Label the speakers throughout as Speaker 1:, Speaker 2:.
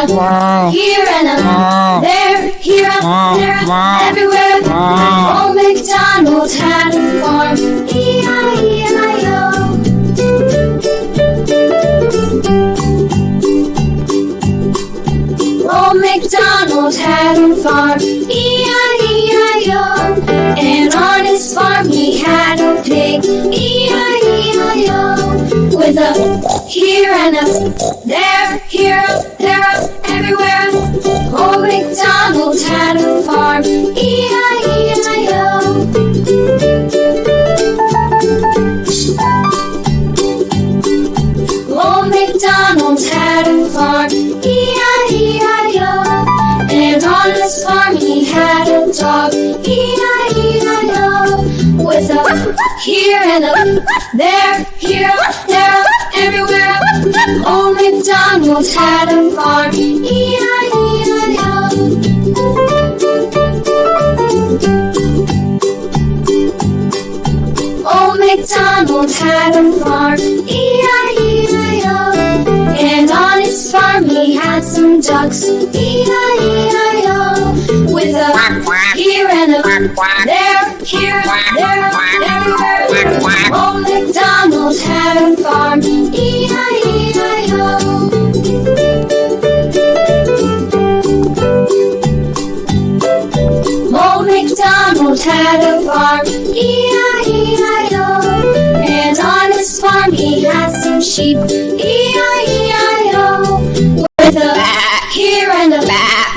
Speaker 1: here and a there, here, there, everywhere. Old MacDonald had a farm, E-I-E-I-O. Old MacDonald had a farm, E-I-E-I-O. And on his farm he had a pig, E-I-E-I-O. With a here and a there, here, there, everywhere. Old MacDonald had a farm, E-I-E-I-O. Old MacDonald had a farm, E-I-E-I-O. And on his farm he had a dog, E-I-E-I-O. With a here and a there, here, there, everywhere. Old MacDonald had a farm, E-I-E-I-O. Old MacDonald had a farm, E-I-E-I-O. And on his farm he had some ducks, E-I-E-I-O. With a here and a there, here, there, everywhere. Old MacDonald had a farm, E-I-E-I-O. Old MacDonald had a farm, E-I-E-I-O. And on his farm he had some sheep, E-I-E-I-O. With a here and a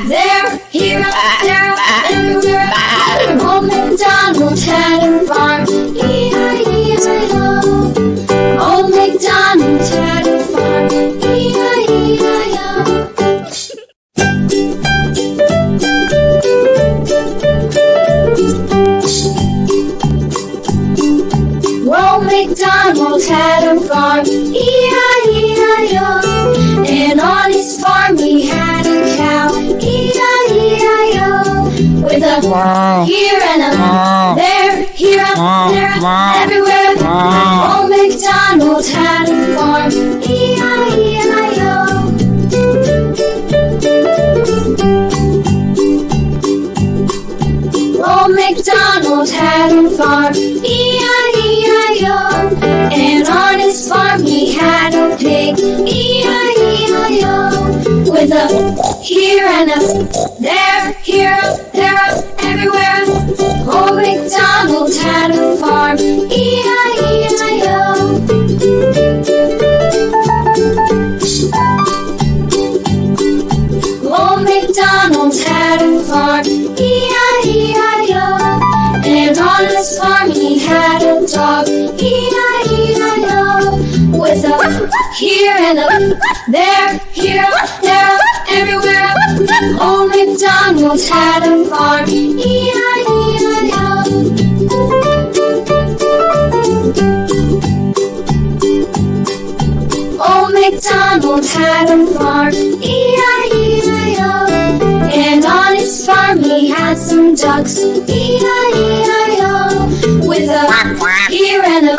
Speaker 1: there, here, there, everywhere. Old MacDonald had a farm, E-I-E-I-O. Old MacDonald had a farm, E-I-E-I-O. Old MacDonald had a farm, E-I-E-I-O. And on his farm he had a cow, E-I-E-I-O. With a here and a there, here, there, everywhere. Old MacDonald had a farm, E-I-E-I-O. Old MacDonald had a farm, E-I-E-I-O. And on his farm he had a pig, E-I-E-I-O. With a here and a there, here, there, everywhere. Old MacDonald had a farm, E-I-E-I-O. Old MacDonald had a farm, E-I-E-I-O. And on his farm he had a dog, E-I-E-I-O. With a here and a there, here, there, everywhere. Old MacDonald had a farm, E-I-E-I-O. Old MacDonald had a farm, E-I-E-I-O. And on his farm he had some ducks, E-I-E-I-O. With a here and a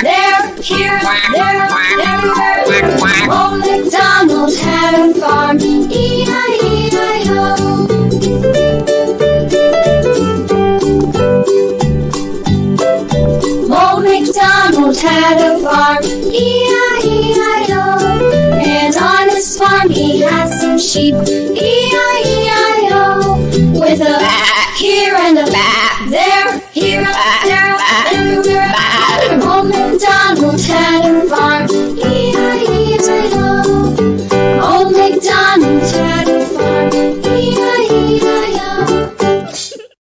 Speaker 1: there, here, there, everywhere. Old MacDonald had a farm, E-I-E-I-O. Old MacDonald had a farm, E-I-E-I-O. And on his farm he had some sheep, E-I-E-I-O. With a here and a there, here, there, everywhere. Old MacDonald had a farm.